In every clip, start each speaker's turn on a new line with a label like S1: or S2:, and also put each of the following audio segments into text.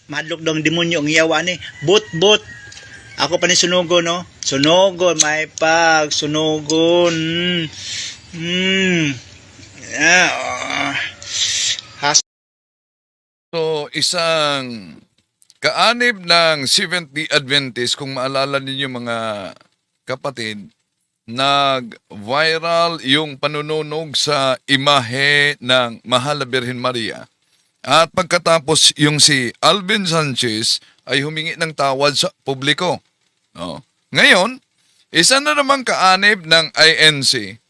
S1: Madlok daw ang demonyo ang iyawa ni. But. Ako pa ni sunugon, no? Sunugon, may pag. Sunugon. Has.
S2: So, isang kaanib ng Seventh-day Adventist, kung maalala ninyo mga kapatid, nag-viral yung panununog sa imahe ng Mahal na Birhen Maria. At pagkatapos yung si Alvin Sanchez ay humingi ng tawad sa publiko. No? Ngayon, isa na namang kaanib ng INC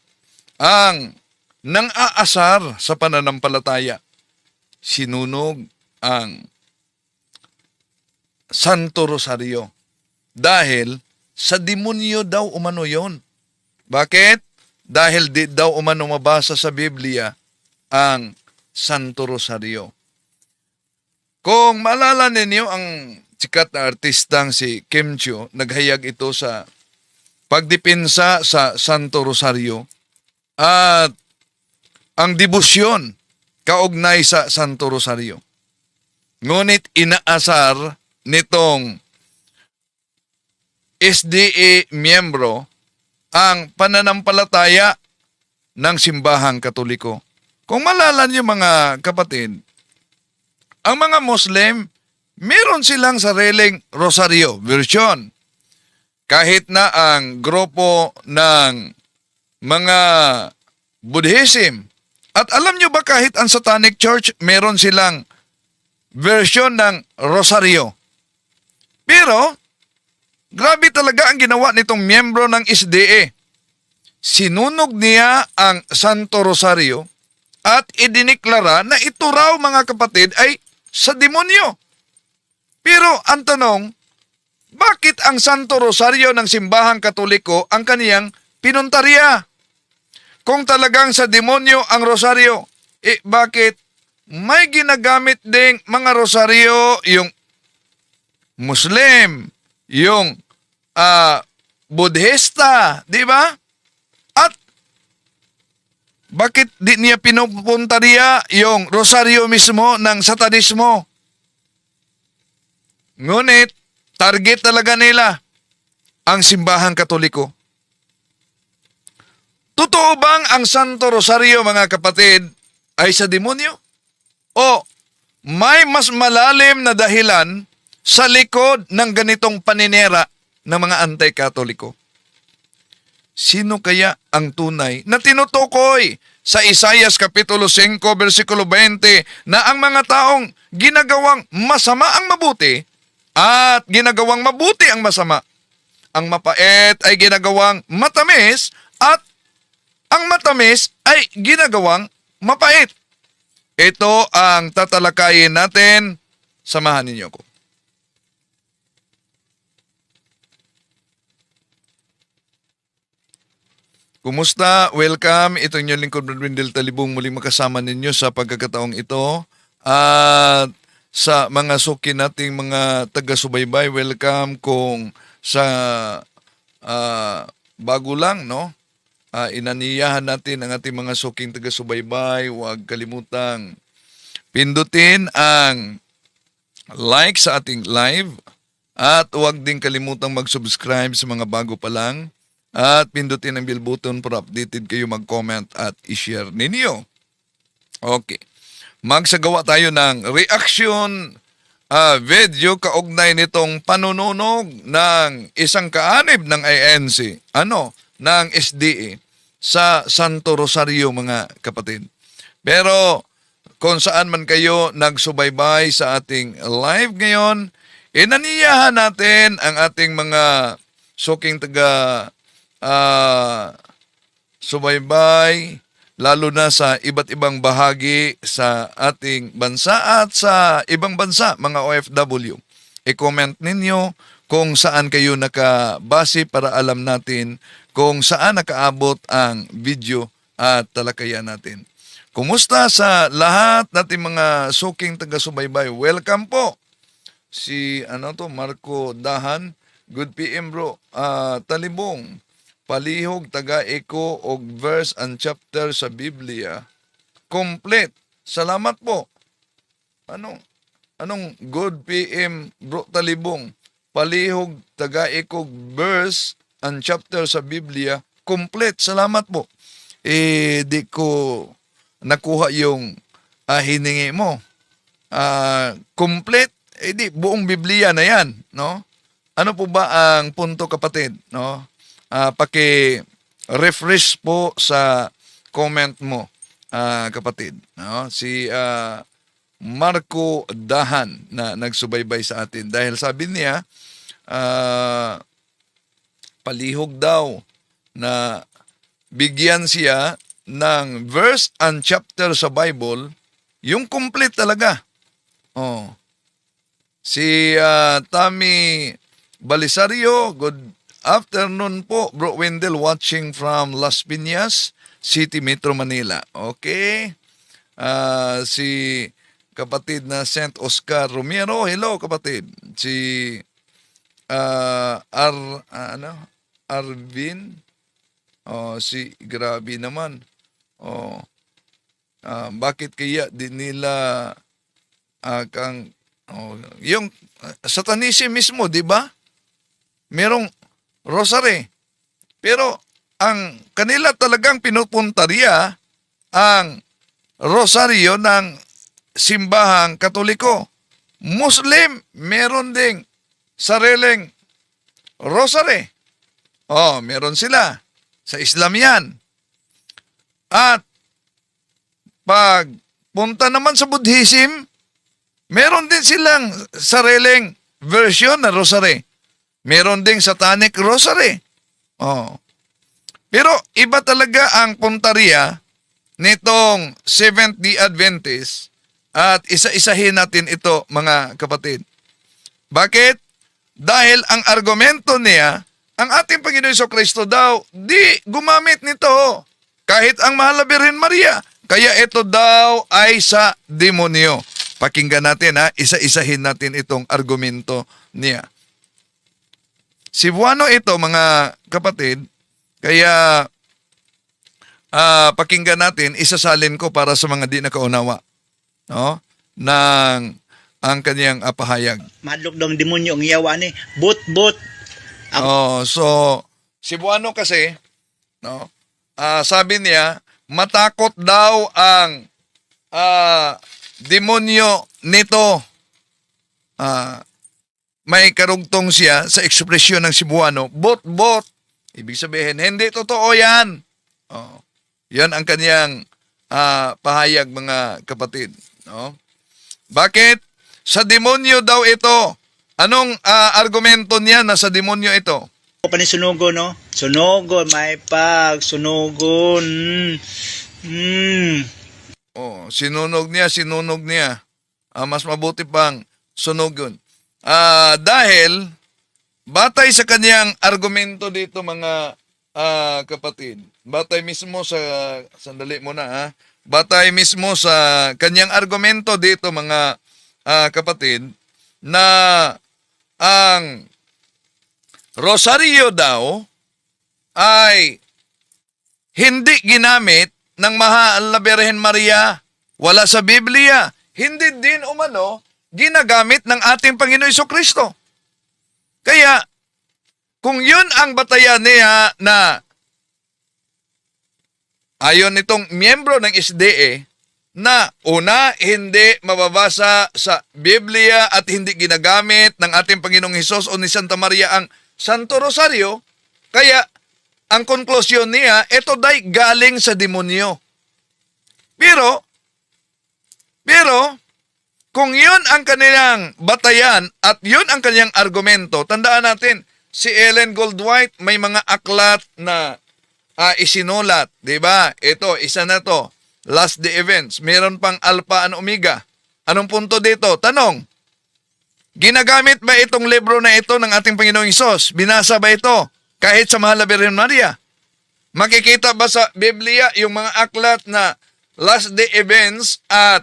S2: ang nang-aasar sa pananampalataya. Sinunog ang Santo Rosario dahil sa demonyo daw umano yon. Bakit? Dahil di daw umano mabasa sa Biblia ang Santo Rosario. Kung maalala ninyo ang sikat na artistang si Kim Chiu, naghayag ito sa pagdepensa sa Santo Rosario at ang debosyon kaugnay sa Santo Rosario. Ngunit inaasar nitong SDA miyembro ang pananampalataya ng simbahang Katoliko. Kung malala niyo mga kapatid, ang mga Muslim, meron silang sariling rosaryo version. Kahit na ang grupo ng mga Buddhism. At alam nyo ba kahit ang Satanic Church, meron silang version ng rosaryo. Pero, grabe talaga ang ginawa nitong miyembro ng SDA. Sinunog niya ang Santo Rosario at idiniklara na ito raw mga kapatid ay sa demonyo. Pero ang tanong, bakit ang Santo Rosario ng simbahang Katoliko ang kaniyang pinuntarya? Kung talagang sa demonyo ang rosaryo, bakit may ginagamit ding mga rosaryo yung Muslim, yung Budhista, di ba? At bakit di niya pinupuntarya yung rosaryo mismo ng Satanismo? Ngunit, target talaga nila ang simbahang Katoliko. Totoo bang ang Santo Rosario, mga kapatid, ay sa demonyo? O may mas malalim na dahilan sa likod ng ganitong paninira ng mga anti-Katoliko? Sino kaya ang tunay na tinutukoy sa Isaias Kapitulo 5, versikulo 20 na ang mga taong ginagawang masama ang mabuti at ginagawang mabuti ang masama? Ang mapait ay ginagawang matamis at ang matamis ay ginagawang mapait. Ito ang tatalakayin natin. Samahan ninyo ko. Kumusta? Welcome. Ito yung lingkod Brad Wendell Talibong, muling makasama ninyo sa pagkakataong ito. At sa mga suki nating mga taga-subaybay, welcome. Kung sa bago lang, no? Inaniyahan natin ang ating mga suking taga-subaybay. Huwag kalimutang pindutin ang like sa ating live at huwag din kalimutang mag-subscribe sa mga bago pa lang at pindutin ang bell button para updated kayo, mag-comment at i-share ninyo. Okay. Magsagawa tayo ng reaction video kaugnay nitong panununog ng isang kaanib ng INC, ng SDA sa Santo Rosario, mga kapatid. Pero kung saan man kayo nagsubaybay sa ating live ngayon, inaniyahan natin ang ating mga suking taga subaybay, lalo na sa iba't ibang bahagi sa ating bansa at sa ibang bansa, mga OFW. I-comment ninyo kung saan kayo nakabase para alam natin kung saan nakaabot ang video at talakayan natin. Kumusta sa lahat nating mga suking taga-subaybay? Welcome po. Si Marco Dahan. Good PM bro. Talibong. Palihog taga-eko og verse and chapter sa Biblia. Complete. Salamat po. Anong good PM Bro Talibong? Palihog taga-ikog verse and chapter sa Biblia. Complete. Salamat po. Di ko nakuha yung hiningi mo. Complete. Di, buong Biblia na yan. No? Ano po ba ang punto, kapatid? No? Paki-refresh po sa comment mo, kapatid. No? Si Marco Dahan na nagsubaybay sa atin. Dahil sabi niya, palihog daw na bigyan siya ng verse and chapter sa Bible, yung complete talaga. Oh. Si Tammy Balisario, good afternoon po, Bro Wendell, watching from Las Piñas City, Metro Manila. Okay. Si kapatid na St. Oscar Romero, hello kapatid. Si Arvin, si grabe naman. Bakit kaya di nila yung satanism mismo, di ba? Merong rosary. Pero ang kanila talagang pinupuntarya ang rosaryo ng simbahang Katoliko. Muslim, meron ding sariling rosary. Meron sila. Sa Islam yan. At pag punta naman sa Buddhism, meron din silang sariling version na rosary. Meron ding satanic rosary. Pero iba talaga ang puntarya nitong Seventh-day Adventist at isa-isahin natin ito, mga kapatid. Bakit? Dahil ang argumento niya, ang ating Panginoon Jesucristo daw, di gumamit nito. Kahit ang mahal na Birhen Maria. Kaya ito daw ay sa demonyo. Pakinggan natin isa-isahin natin itong argumento niya. Cebuano ito, mga kapatid, kaya pakinggan natin, isasalin ko para sa mga di nakaunawa, no? Ng ang kanyang pahayag.
S1: Madlok daw ang demonyo ang yawa ni. But.
S2: So, Cebuano kasi, no? Sabi niya, matakot daw ang demonyo nito. May karugtong siya sa ekspresyon ng Cebuano, bot. Ibig sabihin, hindi totoo yan. Yan ang kanyang pahayag, mga kapatid. No? Bakit? Sa demonyo daw ito. Anong argumento niya na sa demonyo ito?
S1: Ako pa ni sunugon, no? Sunugon, may pag, sunugon.
S2: Sinunog niya. Mas mabuti pang sunugon. Dahil batay sa kanyang argumento dito, mga kapatid, batay mismo sa sandali muna batay mismo sa kanyang argumento dito, mga kapatid, na ang rosaryo daw ay hindi ginamit ng mahal na Birhen Maria. Wala sa Biblia. Hindi din umano ginagamit ng ating Panginoon Jesucristo. Kaya, kung yun ang batayan niya na ayon nitong miyembro ng SDA na una, hindi mababasa sa Biblia at hindi ginagamit ng ating Panginoong Hesus o ni Santa Maria ang Santo Rosario, kaya ang konklusyon niya, ito day galing sa demonyo. Pero, kung yun ang kanilang batayan at yun ang kanilang argumento, tandaan natin, si Ellen Goldwhite may mga aklat na isinulat, di ba? Ito, isa na to, Last Day Events. Meron pang Alpha and Omega. Anong punto dito? Tanong, ginagamit ba itong libro na ito ng ating Panginoong Hesus? Binasa ba ito kahit sa mahal na Birhen Maria? Makikita ba sa Biblia yung mga aklat na Last Day Events at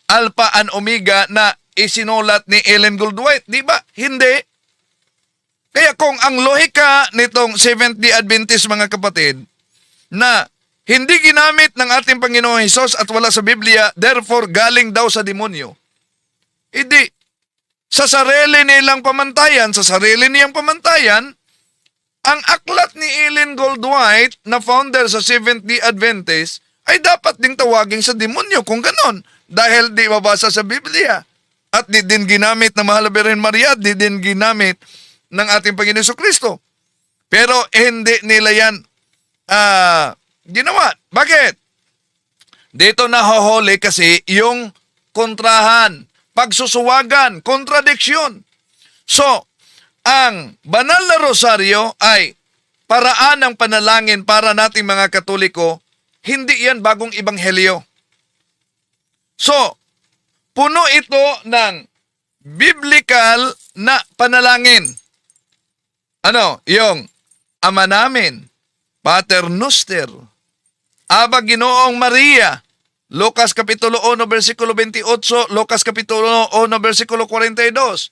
S2: Alpha and Omega na isinulat ni Ellen Goldwhite? Di ba? Hindi. Kaya kung ang lohika nitong Seventh-day Adventist, mga kapatid, na hindi ginamit ng ating Panginoong Hesus at wala sa Biblia, therefore galing daw sa demonyo. Hindi. Sa sarili nilang pamantayan, sa sarili niyang pamantayan, ang aklat ni Ellen Goldwhite na founder sa Seventh-day Adventist ay dapat ding tawagin sa demonyo kung ganon. Dahil di mabasa sa Biblia. At di din ginamit ng Mahal na Birhen Maria, di din ginamit ng ating Panginoon Jesucristo. Pero hindi nila yan ginawa. Bakit? Dito nahohuli kasi yung kontrahan, pagsusuwagan, kontradiksyon. So, ang banal na rosaryo ay paraan ng panalangin para nating mga Katoliko, hindi yan bagong ebanghelyo. So, puno ito ng biblical na panalangin. Ano? Yung Ama namin, Pater Noster, Aba Ginoong Maria, Lucas Kapitulo 1, versikulo 28, Lucas Kapitulo 1, versikulo 42.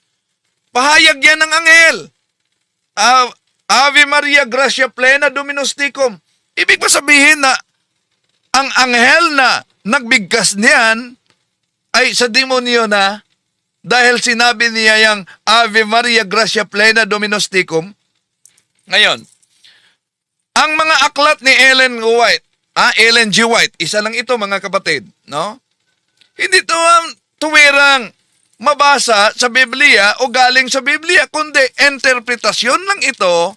S2: Pahayag yan ng anghel. Ave Maria, Gracia Plena, Dominus Tecum. Ibig ba sabihin na ang anghel na nagbigkas niyan ay sa demonyo na dahil sinabi niya yung Ave Maria, Gracia Plena, Dominus Tecum? Ngayon, ang mga aklat ni Ellen G. White, isa lang ito mga kapatid, no? Hindi ito tuwirang mabasa sa Biblia o galing sa Biblia, kundi interpretasyon lang ito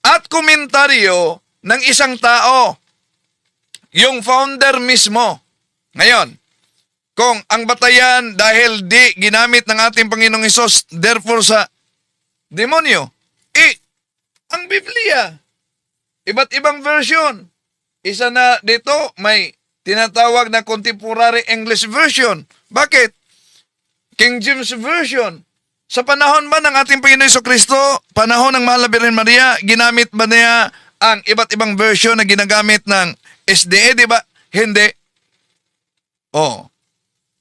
S2: at komentaryo ng isang tao, yung founder mismo. Ngayon, kung ang batayan dahil di ginamit ng ating Panginoong Hesus, therefore sa demonyo, ang Biblia, iba't ibang version. Isa na dito, may tinatawag na contemporary English version. Bakit? King James Version. Sa panahon ba ng ating Panginoon Jesucristo, panahon ng Mahal na Birhen Maria, ginamit ba niya ang iba't ibang version na ginagamit ng SDA, di ba? Hindi. Oh.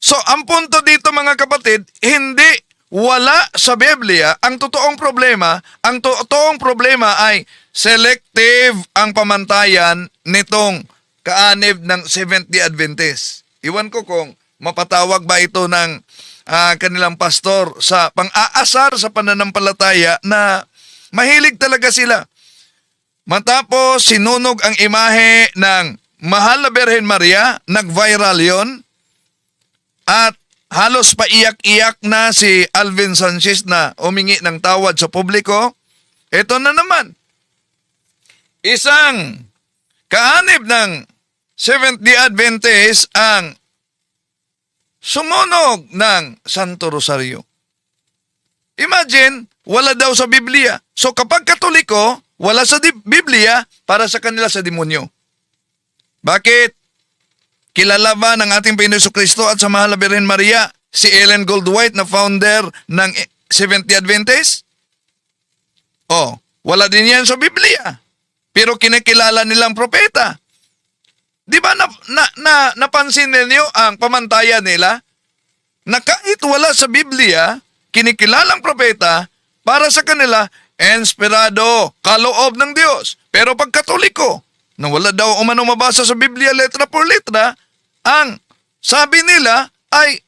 S2: So, ang punto dito mga kapatid, hindi wala sa Biblia. Ang totoong problema ay selective ang pamantayan nitong kaanib ng Seventh-day Adventist. Iwan ko kung mapatawag ba ito ng kanilang pastor sa pang-aasar sa pananampalataya na mahilig talaga sila. Matapos sinunog ang imahe ng Mahal na Birhen Maria, nag-viral yon at halos paiyak-iyak na si Alvin Sanchez na humingi ng tawad sa publiko. Ito na naman. Isang kaanib ng Seventh-day Adventist ang sumunog ng Santo Rosario. Imagine, wala daw sa Biblia. So kapag Katoliko, wala sa Biblia, para sa kanila sa demonyo. Bakit? Kilala ba ng ating Panginoon Jesucristo at sa Mahal na Birhen Maria si Ellen Goldwhite na founder ng Seventh-day Adventist? Oh, wala din yan sa Biblia. Pero kinikilala nilang propeta. Di ba napansin ninyo ang pamantayan nila? Na kahit wala sa Biblia, kinikilalang propeta, para sa kanila, inspirado, kaloob ng Diyos. Pero pag Katoliko, na wala daw umano mabasa sa Biblia letra por letra, ang sabi nila ay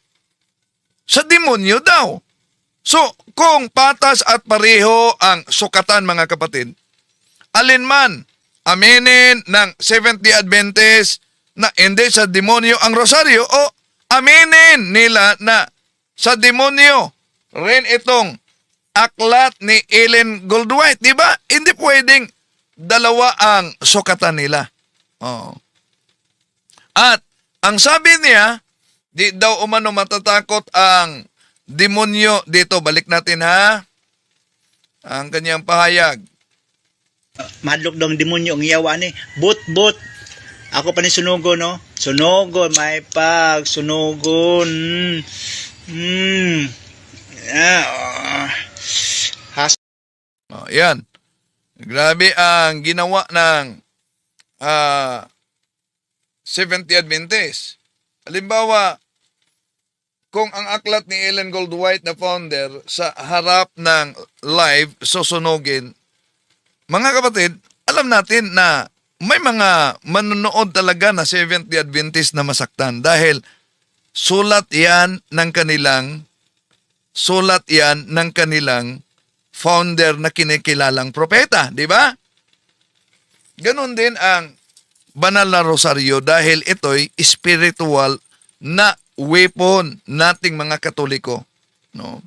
S2: sa demonyo daw. So, kung patas at pareho ang sukatan mga kapatid, alinman aminin ng Seventh-day Adventist na hindi sa demonyo ang rosaryo o aminin nila na sa demonyo rin itong aklat ni Ellen Goldwhite. Di ba? Hindi pwedeng dalawa ang sukatan nila. Oh. At ang sabi niya, di daw umano matatakot ang demonyo dito. Balik natin ha. Ang kanyang pahayag.
S1: Madlok daw ang demonyo ang yawa ni. But. Ako pa ni sunugo, no? Sunugo, may pag. Sunugon.
S2: Oh, yan. Grabe ang ginawa ng Seventh-day Adventist. Halimbawa, kung ang aklat ni Ellen Goldwhite na founder sa harap ng live susunugin, mga kapatid, alam natin na may mga manonood talaga na Seventh-day Adventist na masaktan dahil sulat yan ng kanilang founder na kinikilalang propeta, di ba? Ganon din ang banal na rosaryo dahil ito'y spiritual na weapon nating mga Katoliko. No?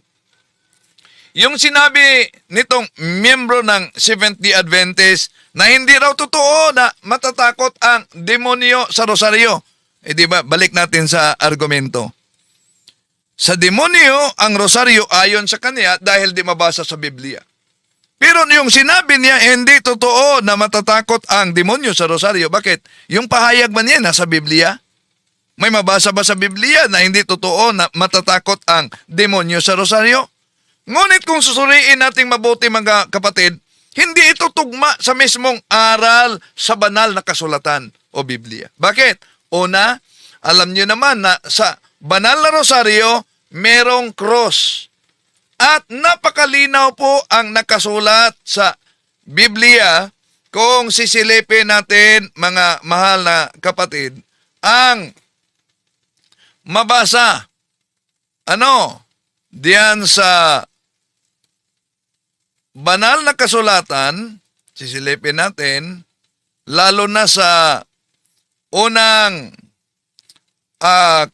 S2: Yung sinabi nitong miyembro ng Seventh-day Adventist na hindi raw totoo na matatakot ang demonyo sa rosaryo. Di ba? Balik natin sa argumento. Sa demonyo, ang rosaryo ayon sa kanya dahil di mabasa sa Biblia. Pero yung sinabi niya, hindi totoo na matatakot ang demonyo sa rosaryo. Bakit? Yung pahayag ba niya nasa Biblia? May mabasa ba sa Biblia na hindi totoo na matatakot ang demonyo sa rosaryo? Ngunit kung susuriin nating mabuti mga kapatid, hindi ito tugma sa mismong aral sa banal na kasulatan o Biblia. Bakit? Una, alam niyo naman na sa banal na rosaryo, merong cross. At napakalinaw po ang nakasulat sa Biblia kung sisilipin natin, mga mahal na kapatid, ang mabasa. Diyan sa banal na kasulatan, sisilipin natin, lalo na sa unang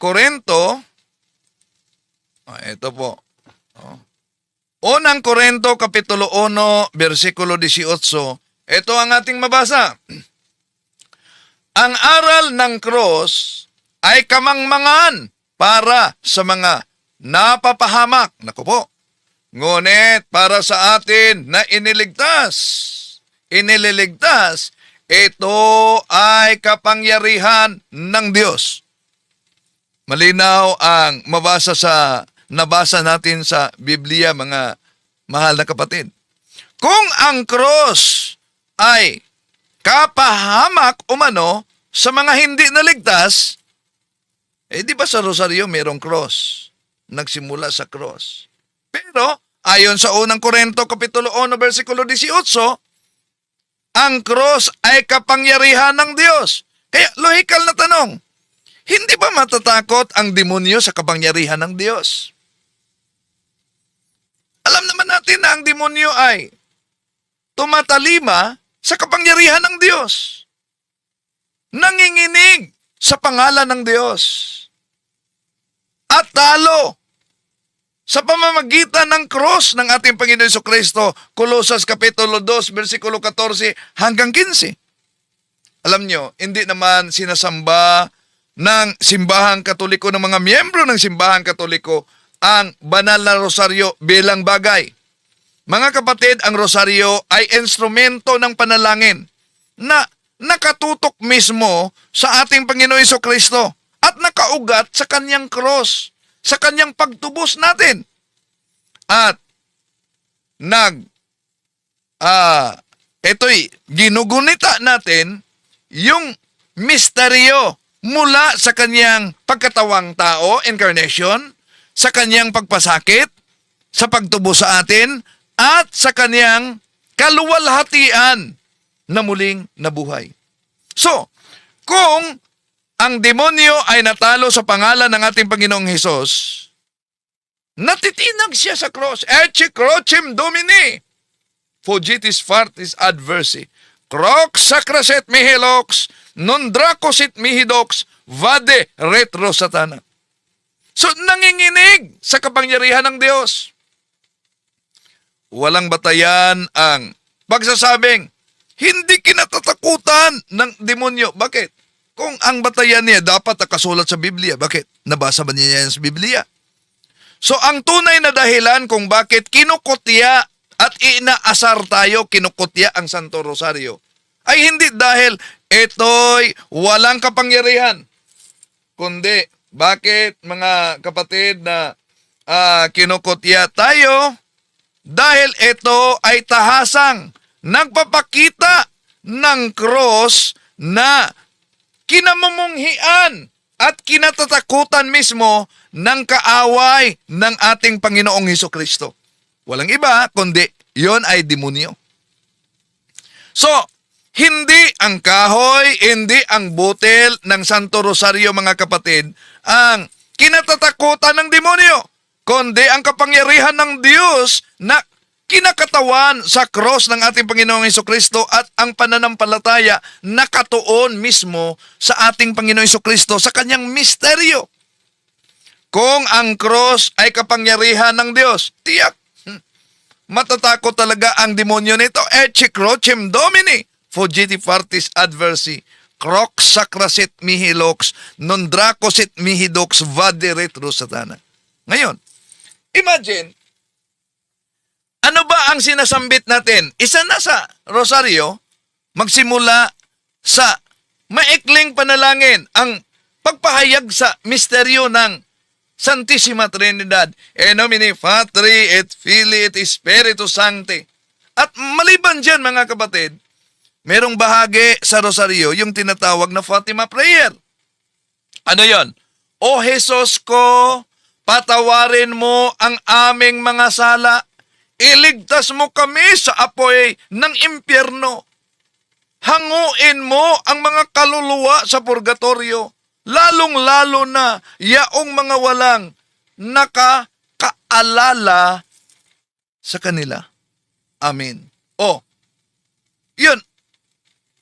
S2: Korinto, ito po. Unang Korinto, Kapitulo 1, versikulo 18. Ito ang ating mabasa. Ang aral ng cross ay kamangmangan para sa mga napapahamak. Naku po. Ngunit para sa atin na iniligtas, ito ay kapangyarihan ng Diyos. Malinaw ang nabasa natin sa Biblia, mga mahal na kapatid. Kung ang cross ay kapahamak umano sa mga hindi naligtas, di ba sa rosaryo mayroong cross? Nagsimula sa cross. Pero, ayon sa unang Korinto, Kapitulo 1, versikulo 18, ang cross ay kapangyarihan ng Diyos. Kaya, lohikal na tanong, hindi ba matatakot ang demonyo sa kapangyarihan ng Diyos? Alam naman natin na ang demonyo ay tumatalima sa kapangyarihan ng Diyos. Nanginginig sa pangalan ng Diyos. At talo sa pamamagitan ng cross ng ating Panginoon Jesucristo, Colosas Kapitulo 2, versikulo 14 hanggang 15. Alam nyo, hindi naman sinasamba ng simbahang Katoliko, ng mga miyembro ng simbahang Katoliko, ang banal na rosaryo bilang bagay. Mga kapatid, ang rosaryo ay instrumento ng panalangin na nakatutok mismo sa ating Panginoon Jesucristo at nakaugat sa kanyang cross, sa kanyang pagtubos natin. At ito'y ginugunita natin yung misteryo mula sa kanyang pagkatawang tao, incarnation, sa kanyang pagpasakit, sa pagtubo sa atin, at sa kanyang kaluwalhatian na muling nabuhay. So, kung ang demonyo ay natalo sa pangalan ng ating Panginoong Hesus, natitinag siya sa cross. Ecce crocem Domini, fugitis fartis adversi, crox sacraset mihi lox, non dracosit mihi dox, vade retro satana. So, nanginginig sa kapangyarihan ng Diyos. Walang batayan ang pagsasabing, hindi kinatatakutan ng demonyo. Bakit? Kung ang batayan niya dapat nakasulat sa Biblia, bakit? Nabasa ba niya yan sa Biblia? So, ang tunay na dahilan kung bakit kinukutya at inaasar tayo, kinukutya ang Santo Rosario, ay hindi dahil ito'y walang kapangyarihan, kundi bakit, mga kapatid, na kinukutya tayo? Dahil ito ay tahasang nagpapakita ng cross na kinamumunghian at kinatatakutan mismo ng kaaway ng ating Panginoong Hesukristo. Walang iba, kundi yon ay demonyo. So, hindi ang kahoy, hindi ang butil ng Santo Rosario, mga kapatid, ang kinatatakutan ng demonyo, kundi ang kapangyarihan ng Diyos na kinakatawan sa cross ng ating Panginoong Hesukristo at ang pananampalataya nakatuon mismo sa ating Panginoong Hesukristo sa kanyang misteryo. Kung ang cross ay kapangyarihan ng Diyos, tiyak, matatakot talaga ang demonyo nito. Ecce crocem domini, fugiti partis adversi, croc sacrasit mihi lox, non dracosit mihi dox vade retro satana. Ngayon, imagine, ano ba ang sinasambit natin? Isa na sa rosaryo, magsimula sa maikling panalangin, ang pagpahayag sa misteryo ng Santissima Trinidad, in nomine Patri et Filii et Spiritus Sancti. At maliban dyan, mga kapatid, merong bahagi sa rosaryo yung tinatawag na Fatima Prayer. Ano yon? O Jesus ko, patawarin mo ang aming mga sala. Iligtas mo kami sa apoy ng impyerno. Hanguin mo ang mga kaluluwa sa purgatorio, lalong-lalo na yaong mga walang nakakaalala sa kanila. Amen. O, yun.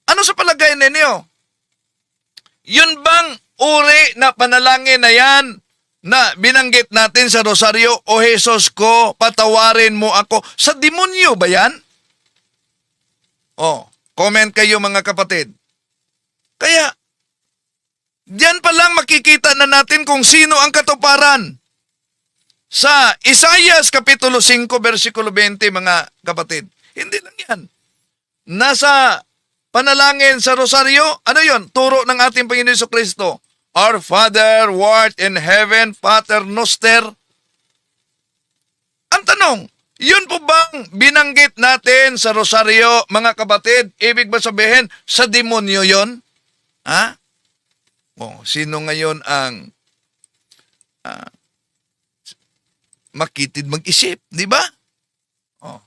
S2: Ano sa palagay ninyo? Yun bang uri na panalangin na yan na binanggit natin sa rosaryo, O Jesus ko, patawarin mo ako? Sa demonyo ba yan? O, comment kayo mga kapatid. Kaya, diyan pa lang makikita na natin kung sino ang katuparan. Sa Isaias Kapitulo 5, versikulo 20, mga kapatid. Hindi lang yan. Nasa panalangin sa rosaryo, ano yon? Turo ng ating Panginoon Jesucristo. Our Father, who art in heaven, Pater Noster. Ang tanong, yun po bang binanggit natin sa rosaryo, mga kapatid? Ibig ba sabihin, sa demonyo yon? Ha? O, sino ngayon ang makitid mag-isip, di ba? O.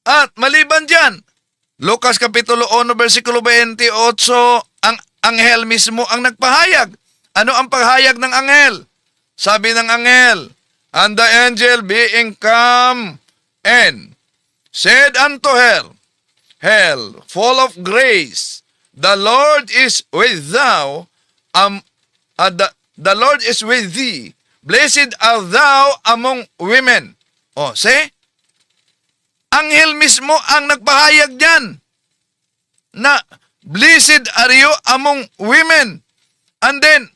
S2: At maliban dyan, Lucas Kapitulo 1, versikulo 28, ang anghel mismo ang nagpahayag. Ano ang paghayag ng anghel? Sabi ng anghel, and the angel being come and said unto her, Hail, full of grace, the Lord is with thou, the Lord is with thee. Blessed art thou among women. O, see? Anghel mismo ang nagpahayag dyan na blessed are you among women. And then,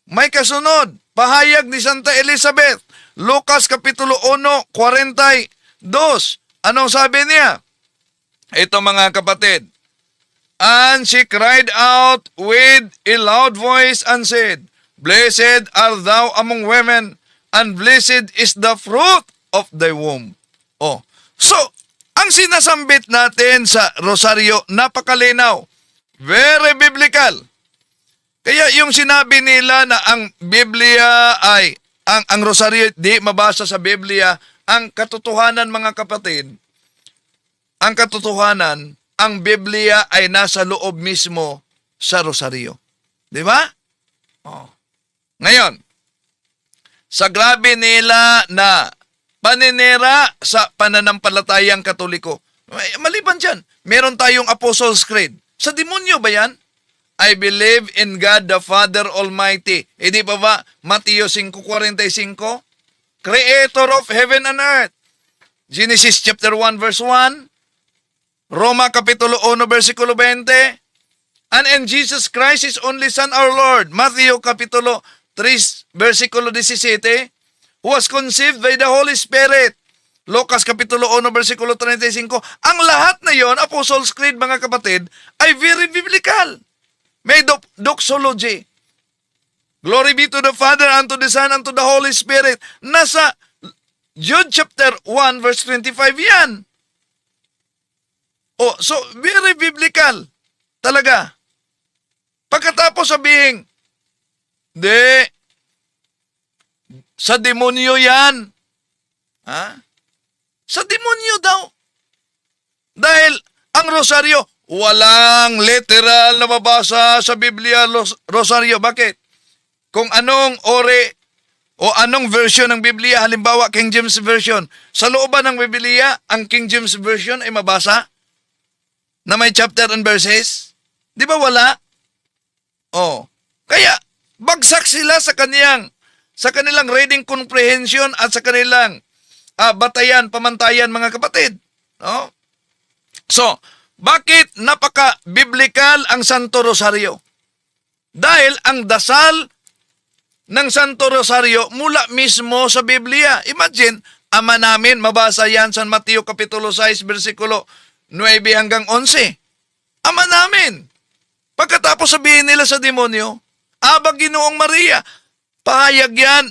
S2: may kasunod, pahayag ni Santa Elizabeth, Lucas Kapitulo 1, 42. Anong sabi niya? Ito mga kapatid. And she cried out with a loud voice and said, Blessed art thou among women, and blessed is the fruit of thy womb. Oh, so, ang sinasambit natin sa rosaryo, napakalinaw. Very biblical. Kaya yung sinabi nila na ang Biblia ay, ang rosaryo di mabasa sa Biblia, ang katotohanan mga kapatid, ang katotohanan, ang Biblia ay nasa loob mismo sa rosaryo. Di ba? Oh. Ngayon, sa grabe nila na paninira sa pananampalatayang Katoliko, maliban dyan, meron tayong Apostles' Creed. Sa demonyo ba yan? I believe in God the Father Almighty. E di ba ba? Mateo 5:45? Creator of heaven and earth. Genesis chapter 1 verse 1. Roma Kapitulo 1 versikulo 20. And in Jesus Christ is only Son our Lord. Matthew Kapitulo 3 versikulo 17. Who was conceived by the Holy Spirit. Lucas Kapitulo 1 versikulo 35. Ang lahat na yon, Apostles' Creed mga kapatid, ay very biblical. May doxology. Glory be to the Father, and to the Son, and to the Holy Spirit. Nasa Jude chapter 1 verse 25 yan. Oh, so very biblical. Talaga. Pagkatapos sabihin, di, sa demonyo yan. Ha? Sa demonyo daw. Dahil ang rosaryo, walang literal na mabasa sa Biblia rosaryo. Bakit? Kung anong ori O anong version ng Biblia? Halimbawa, King James Version. Sa looban ng Biblia, ang King James Version ay mabasa na may chapter and verses. Di ba wala? Oh. Kaya, bagsak sila sa kanilang reading comprehension at sa kanilang batayan, pamantayan, mga kapatid. No? So, bakit napaka-biblical ang Santo Rosario? Dahil ang dasal ng Santo Rosario mula mismo sa Biblia. Imagine, Ama namin, mabasa yan sa Mateo Kapitulo 6, versikulo 9 hanggang 11. Ama namin. Pagkatapos sabihin nila sa demonyo, Aba Ginoong Maria, pahayag yan.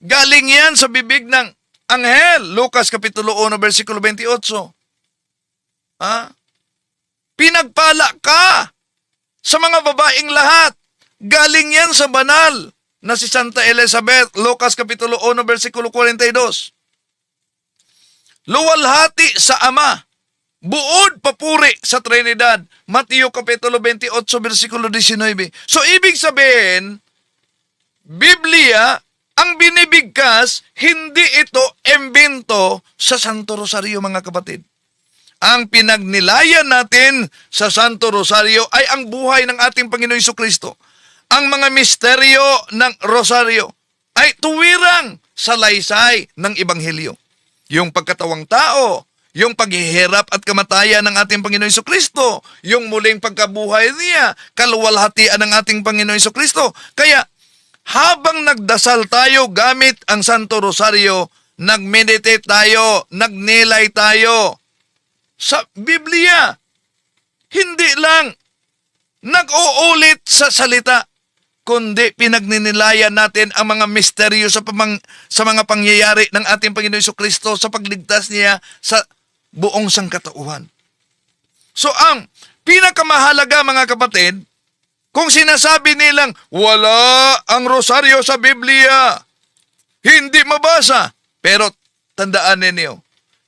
S2: Galing yan sa bibig ng anghel. Lucas Kapitulo 1, versikulo 28. Pinagpala ka sa mga babaeng lahat. Galing yan sa banal na si Santa Elizabeth, Lucas Kapitulo 1, versikulo 42. Luwalhati sa Ama, buod papuri sa Trinidad, Mateo Kapitulo 28, versikulo 19. So, ibig sabihin, Biblia, ang binibigkas, hindi ito embento sa Santo Rosario, mga kapatid. Ang pinagnilayan natin sa Santo Rosario ay ang buhay ng ating Panginoon Jesucristo. Ang mga misteryo ng Rosario ay tuwirang salaysay ng Ebanghelyo. Yung pagkatawang tao, yung paghihirap at kamatayan ng ating Panginoon Jesucristo, yung muling pagkabuhay niya, kaluwalhatian ng ating Panginoon Jesucristo. Kaya, habang nagdasal tayo gamit ang Santo Rosario, nag-meditate tayo, nagnilay tayo sa Biblia. Hindi lang nag-uulit sa salita, kundi pinagninilayan natin ang mga misteryo sa mga pangyayari ng ating Panginoon Jesucristo sa pagligtas niya sa buong sangkatauhan. So ang pinakamahalaga, mga kapatid, kung sinasabi nilang wala ang rosaryo sa Biblia, hindi mabasa, pero tandaan ninyo,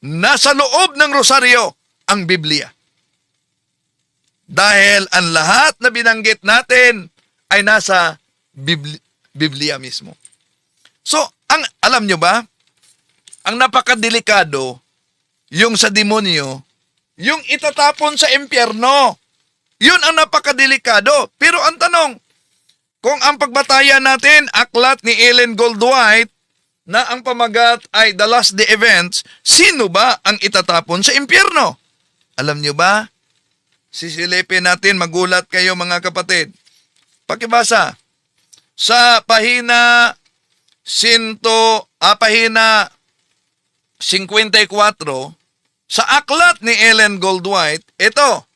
S2: nasa loob ng rosaryo ang Biblia. Dahil ang lahat na binanggit natin ay nasa Biblia mismo. So, alam nyo ba, ang napakadelikado, yung sa demonyo, yung itatapon sa impyerno. Yun ang napakadelikado. Pero ang tanong, kung ang pagbatayan natin, aklat ni Ellen Goldwhite, na ang pamagat ay The Last Day Events, sino ba ang itatapon sa impyerno? Alam nyo ba? Sisilipin natin, magulat kayo, mga kapatid. Pakibasa. Sa pahina 54, sa aklat ni Ellen Goldwhite, ito,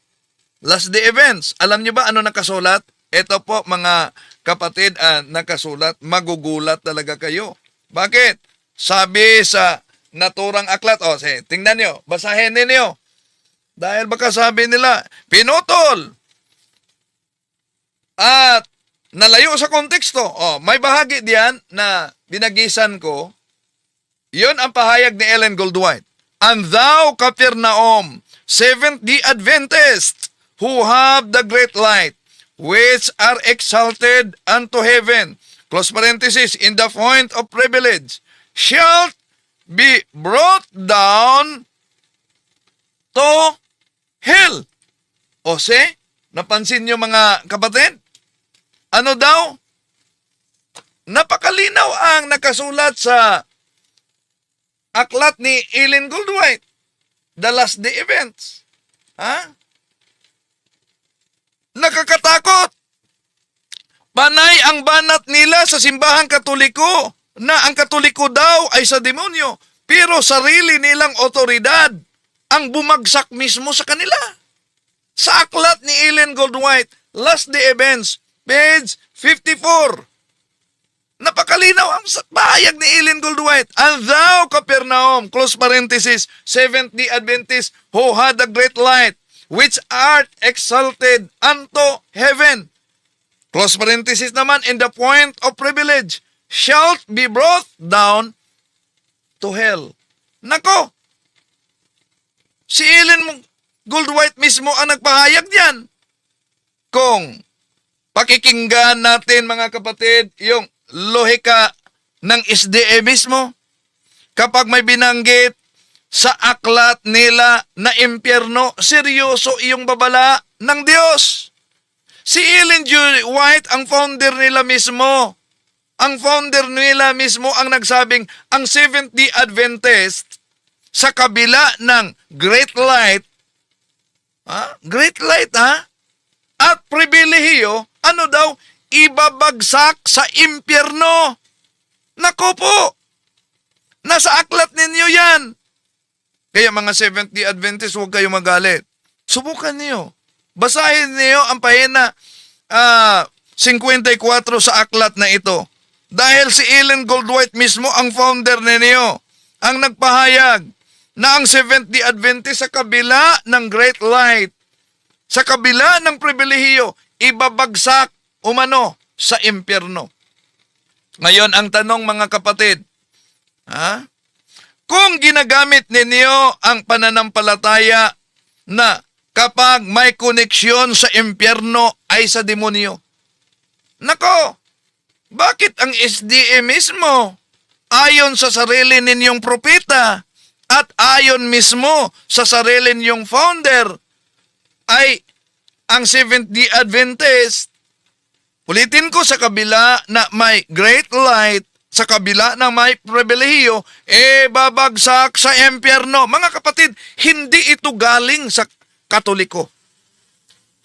S2: Last Day Events. Alam niyo ba ano nakasulat? Ito po, mga kapatid, nakasulat. Magugulat talaga kayo. Bakit? Sabi sa naturang aklat, tingnan niyo, basahin ninyo. Dahil baka sabi nila, pinutol at nalayo sa konteksto. May bahagi diyan na binagisan ko. Yun ang pahayag ni Ellen Goldwhite. And thou, Capernaum, Seventh-day Adventist, who have the great light, which are exalted unto heaven, close parenthesis, in the point of privilege, shall be brought down to hell. Napansin niyo, mga kapatid? Ano daw? Napakalinaw ang nakasulat sa aklat ni Ellen Goldwhite, The Last Day Events. Nakakatakot. Panay ang banat nila sa simbahang Katoliko na ang Katoliko daw ay sa demonyo, pero sarili nilang otoridad ang bumagsak mismo sa kanila. Sa aklat ni Ellen Goldwhite, Last Day Events, page 54. Napakalinaw ang pahayag ni Ellen Goldwhite. And thou, Capernaum, close parenthesis, Seventh-day Adventist, who had a great light, which art exalted unto heaven, close parenthesis naman, in the point of privilege, shalt be brought down to hell. Nako, si Ellen Goldwhite mismo ang nagpahayag diyan. Kung pakikinggan natin, mga kapatid, yung lohika ng SDA mismo. Kapag may binanggit sa aklat nila na impyerno, seryoso iyong babala ng Diyos. Si Ellen G. White, ang founder nila mismo, ang nagsabing ang Seventh-day Adventist sa kabila ng Great Light, at pribilehiyo, ano daw, ibabagsak sa impyerno. Nako po, nasa aklat ninyo yan. Kaya mga Seventh-day Adventist, huwag kayo magalit. Subukan niyo. Basahin niyo ang pahina 54 sa aklat na ito. Dahil si Ellen Goldwhite mismo ang founder ninyo, ang nagpahayag na ang Seventh-day Adventist sa kabila ng Great Light, sa kabila ng pribilehiyo, ibabagsak umano sa impyerno. Ngayon, ang tanong mga kapatid, kung ginagamit ninyo ang pananampalataya na kapag may koneksyon sa impyerno ay sa demonyo, nako, bakit ang SDA mismo, ayon sa sarili ninyong propeta at ayon mismo sa sarili ninyong founder, ay ang Seventh-day Adventist, ulitin ko, sa kabila na may Great Light, sa kabila na may pribilehiyo, babagsak sa impyerno. Mga kapatid, hindi ito galing sa Katoliko.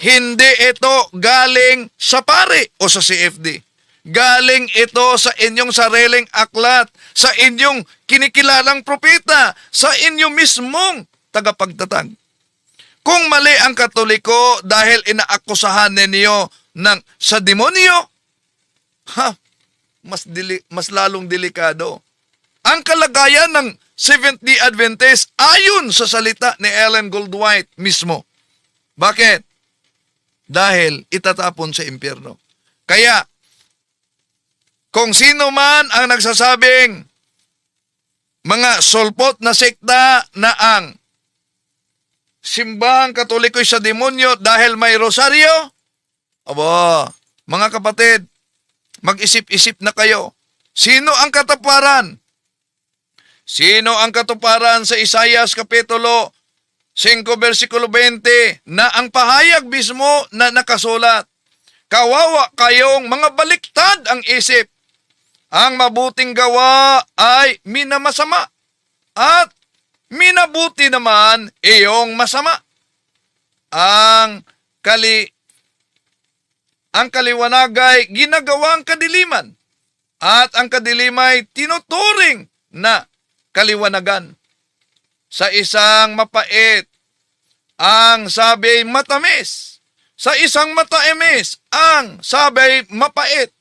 S2: Hindi ito galing sa pare o sa CFD. Galing ito sa inyong sariling aklat, sa inyong kinikilalang propeta, sa inyong mismong tagapagtatag. Kung mali ang Katoliko dahil inaakusahan ninyo sa demonyo, mas lalong delikado. Ang kalagayan ng Seventh-day Adventist ayon sa salita ni Ellen Goldwhite mismo. Bakit? Dahil itatapon sa impyerno. Kaya, kung sino man ang nagsasabing mga solpot na sekta na ang simbahang Katoliko sa demonyo dahil may rosaryo, mga kapatid, mag-isip-isip na kayo. Sino ang katuparan? Sino ang katuparan sa Isaias Kapitulo 5, versikulo 20 na ang pahayag mismo na nakasulat? Kawawa kayong mga baliktad ang isip. Ang mabuting gawa ay minamasama at minabuti naman iyong masama. Ang kaliwanagay ginagawang kadiliman at ang kadilimay tinuturing na kaliwanagan. Sa isang mapait, ang sabi matamis. Sa isang matamis, ang sabi mapait.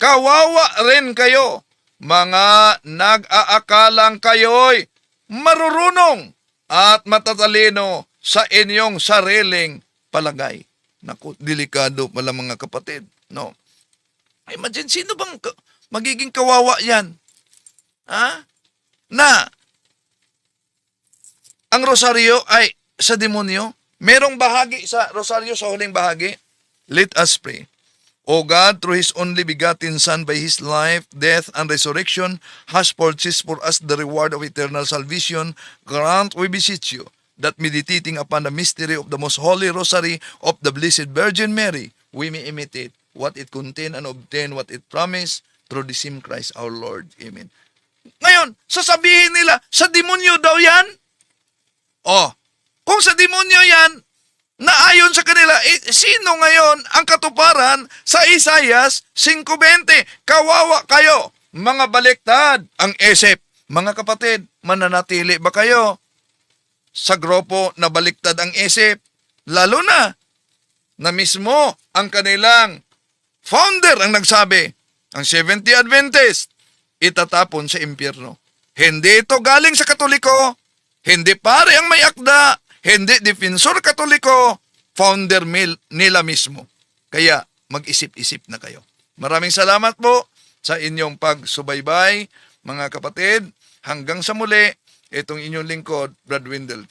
S2: Kawawa rin kayo, mga nag-aakalang kayo'y marurunong at matatalino sa inyong sariling palagay. Naku, delikado pala mga kapatid. No? Imagine, sino bang magiging kawawa yan? Na ang rosaryo ay sa demonyo? Merong bahagi sa rosaryo sa huling bahagi? Let us pray. O God, through His only begotten Son, by His life, death, and resurrection, has purchased for us the reward of eternal salvation. Grant, we beseech you, that meditating upon the mystery of the most holy rosary of the Blessed Virgin Mary, we may imitate what it contains and obtain what it promised through the same Christ our Lord. Amen. Ngayon, sasabihin nila, sa demonyo daw yan? Kung sa demonyo yan, na ayon sa kanila, sino ngayon ang katuparan sa Isaias 5:20? Kawawa kayo, mga baliktad ang isip. Mga kapatid, mananatili ba kayo sa grupo na baliktad ang isip? Lalo na mismo ang kanilang founder ang nagsabi, ang Seventh-day Adventist, itatapon sa impyerno. Hindi ito galing sa Katoliko, hindi pare ang may akda, hindi defensor Katoliko, founder nila mismo. Kaya mag-isip-isip na kayo. Maraming salamat po sa inyong pagsubaybay, mga kapatid. Hanggang sa muli, itong inyong lingkod, Brad Wendell.